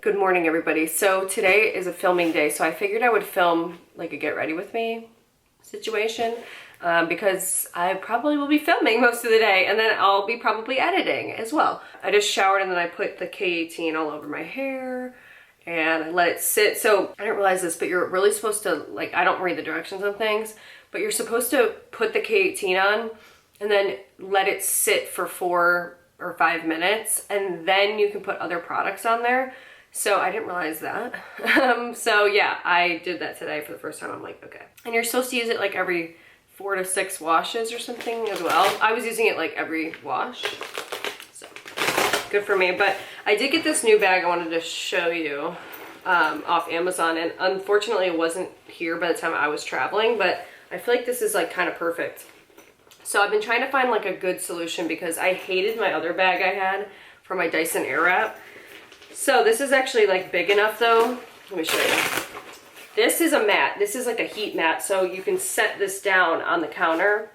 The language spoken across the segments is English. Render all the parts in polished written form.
Good morning, everybody. So today is a filming day, so I figured I would film like a get ready with me situation because I probably will be filming most of the day, and then I'll be probably editing as well. I just showered and then I put the K18 all over my hair and I let it sit. So I didn't realize this, but you're really supposed to, like, I don't read the directions on things, but you're supposed to put the K18 on and then let it sit for 4 or 5 minutes, and then you can put other products on there. So I didn't realize that. So yeah, I did that today for the first time. I'm like, okay. And you're supposed to use it like every 4 to 6 washes or something as well. I was using it like every wash. So good for me. But I did get this new bag I wanted to show you off Amazon. And unfortunately it wasn't here by the time I was traveling, but I feel like this is like kind of perfect. So I've been trying to find like a good solution because I hated my other bag I had for my Dyson Airwrap. So this is actually like big enough though. Let me show you. This is a mat. This is like a heat mat. So you can set this down on the counter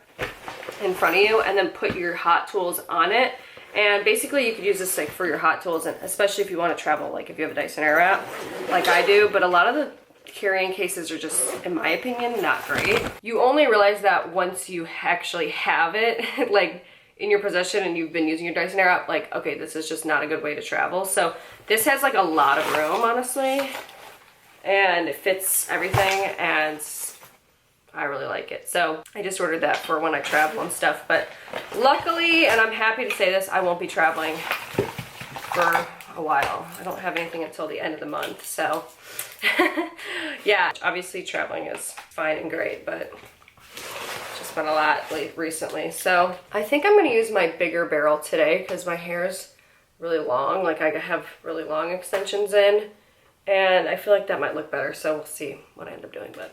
in front of you and then put your hot tools on it. And basically you could use this like for your hot tools, and especially if you want to travel, like if you have a Dyson Airwrap like I do. But a lot of the carrying cases are just, in my opinion, not great. You only realize that once you actually have it like in your possession and you've been using your Dyson Airwrap, like, okay, this is just not a good way to travel. So this has like a lot of room, honestly, and it fits everything, and I really like it. So I just ordered that for when I travel and stuff. But luckily, and I'm happy to say this, I won't be traveling for a while. I don't have anything until the end of the month, so yeah, obviously traveling is fine and great, but just been a lot recently. So I think I'm going to use my bigger barrel today because my hair is really long. Like, I have really long extensions in, and I feel like that might look better. So we'll see what I end up doing. But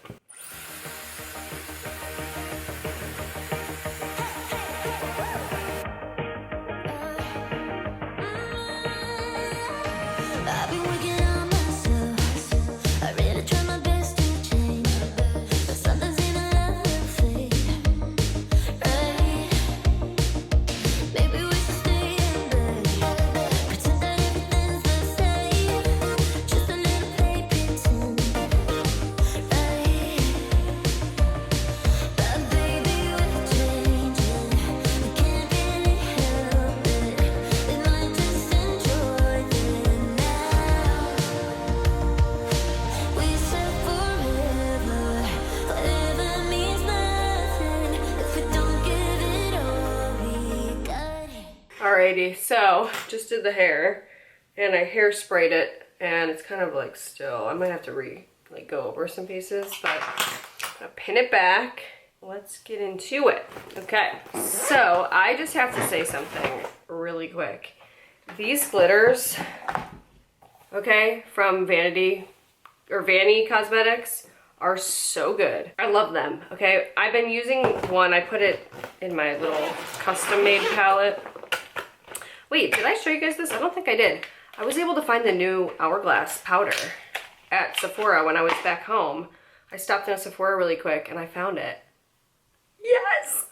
alrighty, so just did the hair and I hairsprayed it, and it's kind of like still, I might have to go over some pieces, but I'm gonna pin it back. Let's get into it. Okay, so I just have to say something really quick. These glitters, okay, from Vanny Cosmetics are so good. I love them, okay? I've been using one, I put it in my little custom made palette. Wait, did I show you guys this? I don't think I did. I was able to find the new Hourglass powder at Sephora when I was back home. I stopped in a Sephora really quick and I found it. Yes!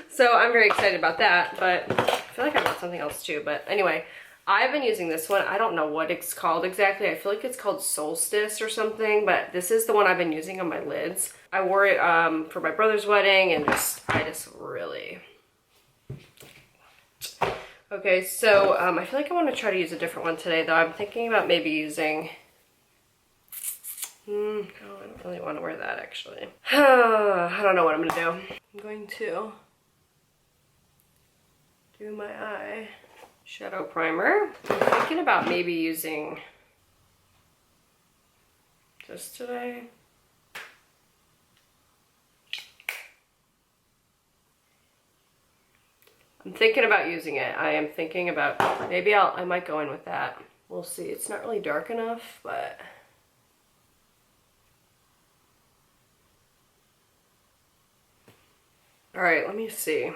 So I'm very excited about that, but I feel like I bought something else too. But anyway, I've been using this one. I don't know what it's called exactly. I feel like it's called Solstice or something, but this is the one I've been using on my lids. I wore it for my brother's wedding, and I just really... Okay, so I feel like I want to try to use a different one today, though. I'm thinking about maybe using... Oh, I don't really want to wear that, actually. I don't know what I'm going to do. I'm going to do my eye shadow primer. I'm thinking about maybe using this today. I'm thinking about using it. I am thinking about, maybe I might go in with that. We'll see. It's not really dark enough, but... Alright, let me see.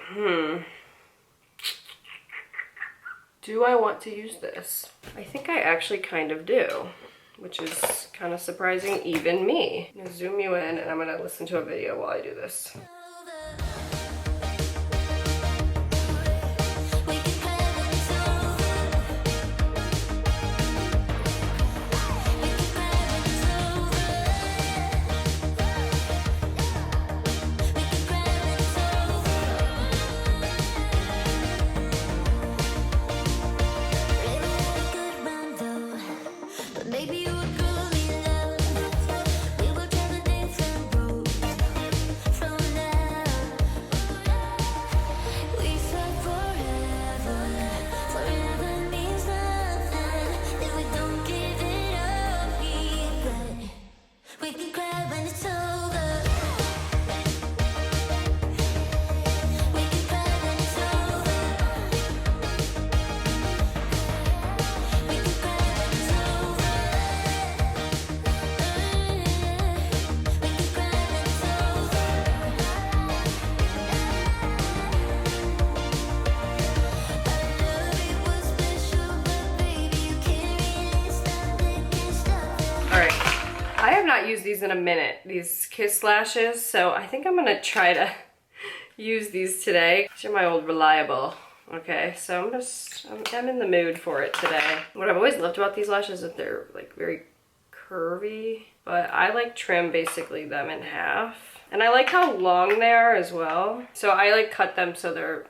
Do I want to use this? I think I actually kind of do, which is kind of surprising, even me. I'm gonna zoom you in and I'm gonna listen to a video while I do this. used these in a minute, these Kiss lashes, so I think I'm gonna try to use these today. These are my old Reliable. Okay, so I'm in the mood for it today. What I've always loved about these lashes is that they're like very curvy, but I like trim basically them in half. And I like how long they are as well. So I like cut them so they're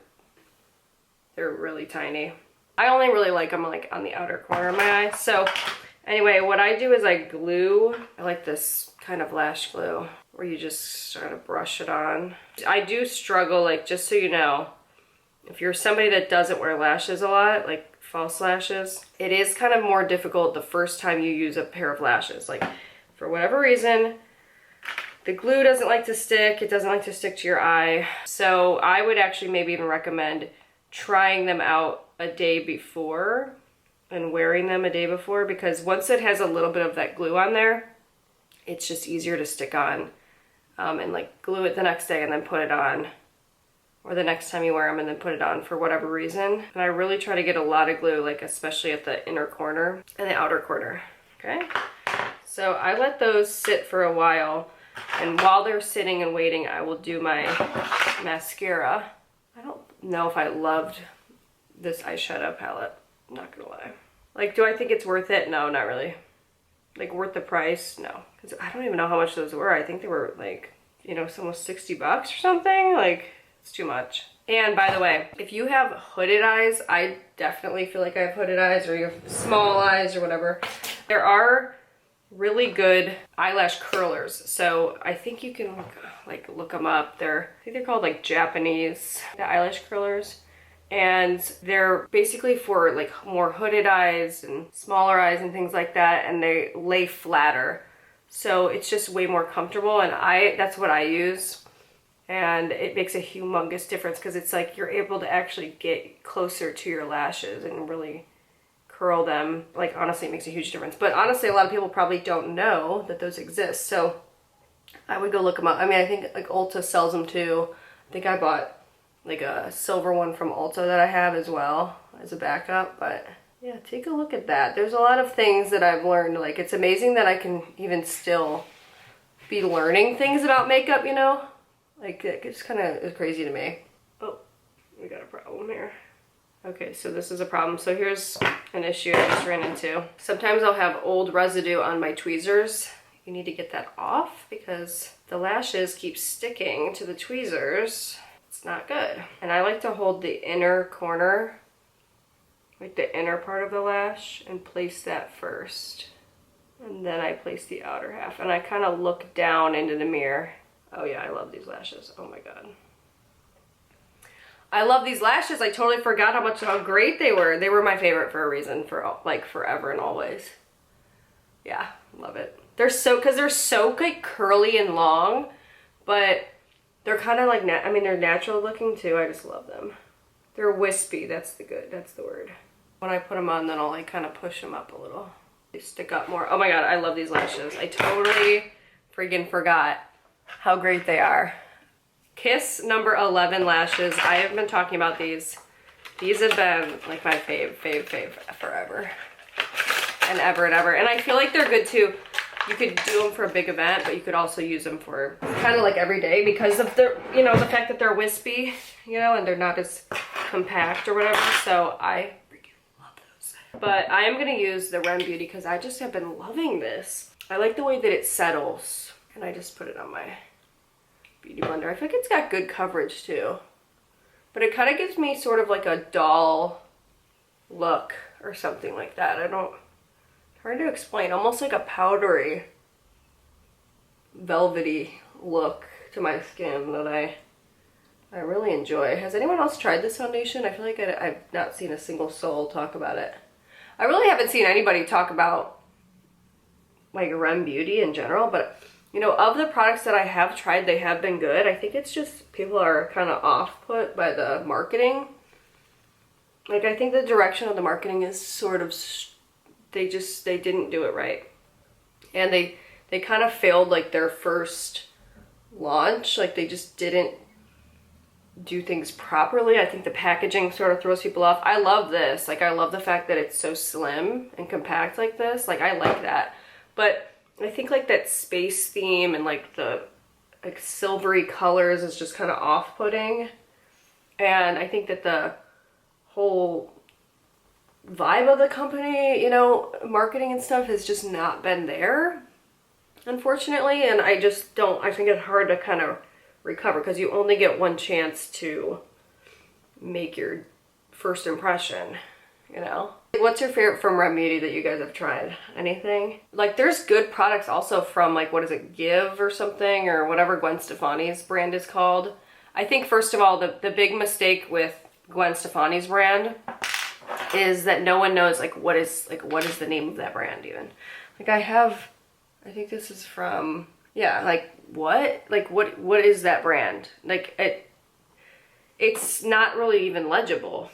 really tiny. I only really like them like on the outer corner of my eye. So anyway, what I do is I glue. I like this kind of lash glue where you just sort of brush it on. I do struggle, like, just so you know, if you're somebody that doesn't wear lashes a lot, like false lashes, it is kind of more difficult the first time you use a pair of lashes. Like, for whatever reason, the glue doesn't like to stick. It doesn't like to stick to your eye. So I would actually maybe even recommend trying them out a day before and wearing them a day before, because once it has a little bit of that glue on there, it's just easier to stick on, and like glue it the next day and then put it on, or the next time you wear them and then put it on for whatever reason. And I really try to get a lot of glue, like especially at the inner corner and the outer corner. Okay, so I let those sit for a while, and while they're sitting and waiting, I will do my mascara. I don't know if I loved this eyeshadow palette, I'm not gonna lie. Like, do I think it's worth it? No, not really. Like, worth the price? No. Because I don't even know how much those were. I think they were like, you know, almost 60 bucks or something. Like, it's too much. And by the way, if you have hooded eyes, I definitely feel like I have hooded eyes, or you have small eyes or whatever, there are really good eyelash curlers. So I think you can look them up. I think they're called like Japanese eyelash curlers. And they're basically for like more hooded eyes and smaller eyes and things like that, and they lay flatter. So it's just way more comfortable, and that's what I use. And it makes a humongous difference, because it's like you're able to actually get closer to your lashes and really curl them. Like, honestly, it makes a huge difference. But honestly, a lot of people probably don't know that those exist. So I would go look them up. I mean, I think like Ulta sells them too. I think I bought like a silver one from Ulta that I have as well as a backup. But yeah, take a look at that. There's a lot of things that I've learned. Like, it's amazing that I can even still be learning things about makeup, you know? Like, it's kind of crazy to me. Oh, we got a problem here. Okay, so this is a problem. So here's an issue I just ran into. Sometimes I'll have old residue on my tweezers. You need to get that off, because the lashes keep sticking to the tweezers. It's not good. And I like to hold the inner corner, like the inner part of the lash, and place that first. And then I place the outer half. And I kind of look down into the mirror. Oh yeah, I love these lashes. Oh my God. I love these lashes. I totally forgot how great they were. They were my favorite for a reason, for like forever and always. Yeah, love it. Because they're so like curly and long, but they're kind of like, I mean, they're natural looking too. I just love them. They're wispy. That's the word. When I put them on, then I'll like kind of push them up a little. They stick up more. Oh my God, I love these lashes. I totally freaking forgot how great they are. Kiss number 11 lashes. I have been talking about these. These have been like my fave forever and ever and ever. And I feel like they're good too. You could do them for a big event, but you could also use them for kind of like every day, because of their, you know, the fact that they're wispy, you know, and they're not as compact or whatever. So I freaking love those. But I am going to use the Grwm Beauty, because I just have been loving this. I like the way that it settles. And I just put it on my beauty blender. I feel like it's got good coverage too. But it kind of gives me sort of like a doll look or something like that. Hard to explain. Almost like a powdery, velvety look to my skin that I really enjoy. Has anyone else tried this foundation? I feel like I've not seen a single soul talk about it. I really haven't seen anybody talk about like Grwm Beauty in general, but you know, of the products that I have tried, they have been good. I think it's just people are kind of off-put by the marketing. Like, I think the direction of the marketing is sort of, they didn't do it right. And they kind of failed like their first launch. Like, they just didn't do things properly. I think the packaging sort of throws people off. I love this. Like, I love the fact that it's so slim and compact like this. Like, I like that. But I think like that space theme and like the like silvery colors is just kind of off-putting. And I think that the whole vibe of the company, you know, marketing and stuff has just not been there, unfortunately. And I just don't, I think it's hard to kind of recover because you only get one chance to make your first impression, you know? What's your favorite from Rem Beauty that you guys have tried? Anything? Like there's good products also from like, what is it, Give or something, or whatever Gwen Stefani's brand is called. I think first of all, the big mistake with Gwen Stefani's brand is that no one knows like what is the name of that brand even. Like I think this is from, yeah, like what? Like what is that brand? Like it's not really even legible.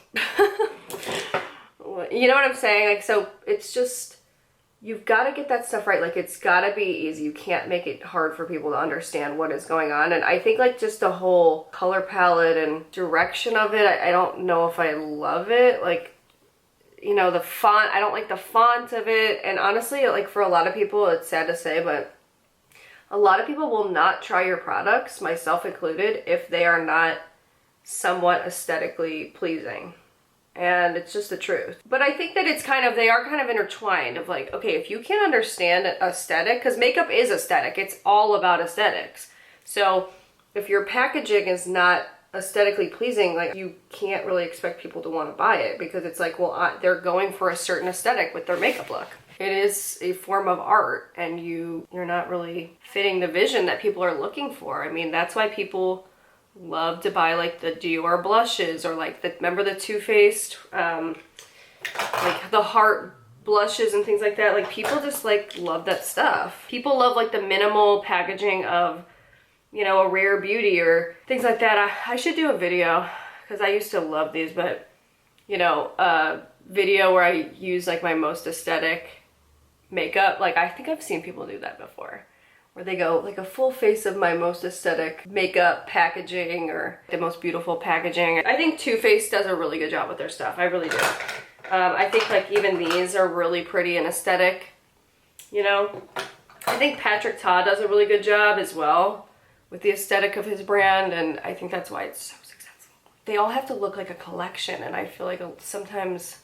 You know what I'm saying? Like, so it's just, you've got to get that stuff right. Like, it's got to be easy. You can't make it hard for people to understand what is going on. And I think, like, just the whole color palette and direction of it, I don't know if I love it. Like, you know, the font, I don't like the font of it. And honestly, like, for a lot of people, it's sad to say, but a lot of people will not try your products, myself included, if they are not somewhat aesthetically pleasing. And it's just the truth. But I think that it's kind of, they are kind of intertwined of like, okay, if you can't understand aesthetic, because makeup is aesthetic, it's all about aesthetics. So if your packaging is not aesthetically pleasing, like you can't really expect people to want to buy it, because it's like, well, they're going for a certain aesthetic with their makeup look. It is a form of art, and you're not really fitting the vision that people are looking for. I mean, that's why people love to buy like the Dior blushes, or like remember the Too Faced like the heart blushes and things like that. Like people just like love that stuff. People love like the minimal packaging of, you know, a Rare Beauty or things like that. I should do a video, because I used to love these, but you know, a video where I use like my most aesthetic makeup. Like I think I've seen people do that before, where they go like a full face of my most aesthetic makeup packaging, or the most beautiful packaging. I think Too Faced does a really good job with their stuff. I really do. I think like even these are really pretty and aesthetic, you know. I think Patrick Ta does a really good job as well with the aesthetic of his brand, and I think that's why it's so successful. They all have to look like a collection, and I feel like sometimes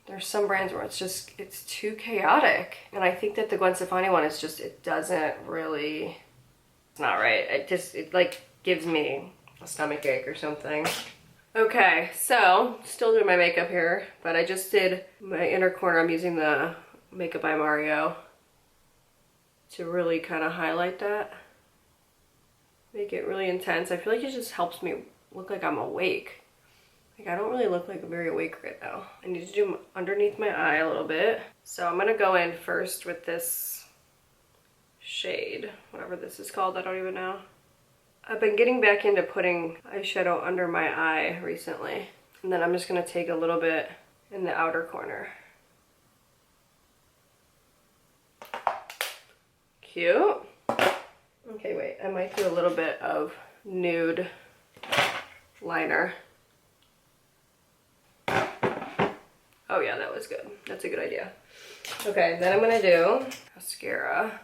there's some brands where it's too chaotic. And I think that the Gwen Stefani one is just, it doesn't really, it's not right. It like gives me a stomach ache or something. Okay, so still doing my makeup here, but I just did my inner corner. I'm using the Makeup by Mario to really kind of highlight that. Make it really intense. I feel like it just helps me look like I'm awake. Like I don't really look like very awake right now. I need to do underneath my eye a little bit. So I'm gonna go in first with this shade, whatever this is called, I don't even know. I've been getting back into putting eyeshadow under my eye recently. And then I'm just gonna take a little bit in the outer corner. Cute. Okay, wait, I might do a little bit of nude liner. Oh yeah, that was good. That's a good idea. Okay, then I'm gonna do mascara.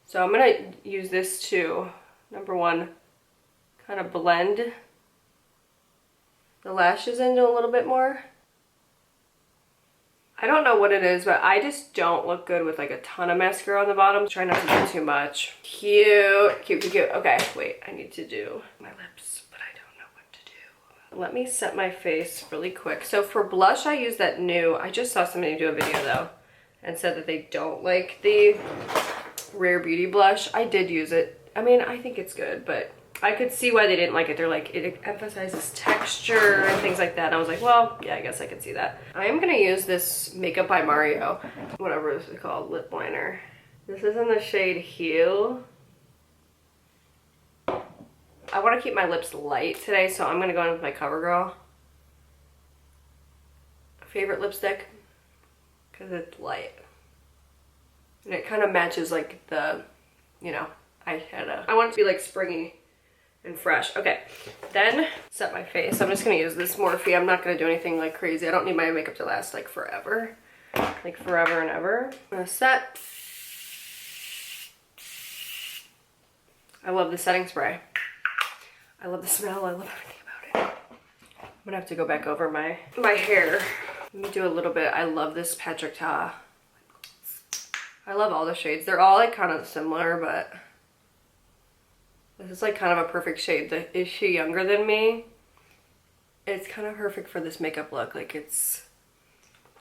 So I'm gonna use this to, number one, kind of blend the lashes into a little bit more. I don't know what it is, but I just don't look good with like a ton of mascara on the bottom. Try not to do too much. Cute, cute, cute, cute. Okay, wait, I need to do my lips, but I don't know what to do. Let me set my face really quick. So for blush, I use that new, I just saw somebody do a video though, and said that they don't like the Rare Beauty blush. I did use it. I mean, I think it's good, but I could see why they didn't like it. They're like, it emphasizes texture and things like that. And I was like, well, yeah, I guess I could see that. I am gonna use this Makeup by Mario, whatever this is called, lip liner. This is in the shade Hue. I wanna keep my lips light today, so I'm gonna go in with my CoverGirl favorite lipstick, because it's light. And it kind of matches like the, you know, I want it to be like springy and fresh. Okay, then set my face. I'm just gonna use this Morphe. I'm not gonna do anything like crazy. I don't need my makeup to last like forever. Like forever and ever. I'm gonna set. I love the setting spray. I love the smell. I love everything about it. I'm gonna have to go back over my hair. Let me do a little bit. I love this Patrick Ta. I love all the shades. They're all like kind of similar, but this is like kind of a perfect shade. Is she younger than me? It's kind of perfect for this makeup look. Like it's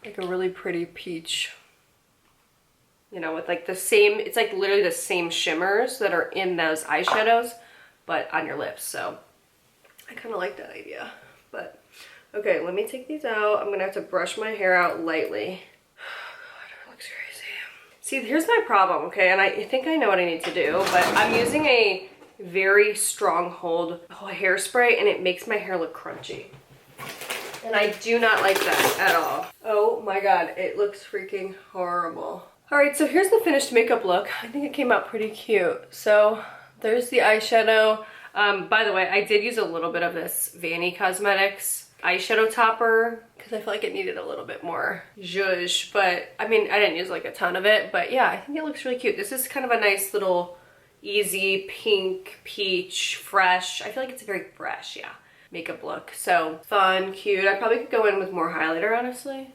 like a really pretty peach, you know, with like the same, it's like literally the same shimmers that are in those eyeshadows, but on your lips. So I kind of like that idea. But okay, let me take these out. I'm gonna have to brush my hair out lightly. God, it looks crazy. See, here's my problem, okay? And I think I know what I need to do, but I'm using a very strong hold hairspray and it makes my hair look crunchy. And I do not like that at all. Oh my God, it looks freaking horrible. All right, so here's the finished makeup look. I think it came out pretty cute. So there's the eyeshadow. By the way, I did use a little bit of this Vanny Cosmetics eyeshadow topper because I feel like it needed a little bit more zhuzh, but I mean, I didn't use like a ton of it, but yeah, I think it looks really cute. This is kind of a nice little easy pink, peach, fresh. I feel like it's a very fresh, yeah, makeup look. So fun, cute. I probably could go in with more highlighter, honestly,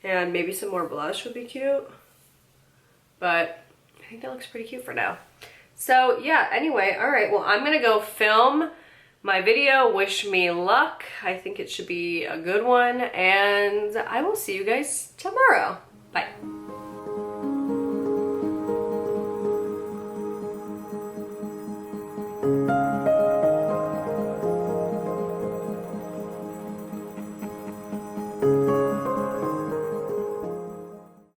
and maybe some more blush would be cute, but I think that looks pretty cute for now. So yeah, anyway, all right, well, I'm gonna go film my video. Wish me luck. I think it should be a good one, and I will see you guys tomorrow. Bye.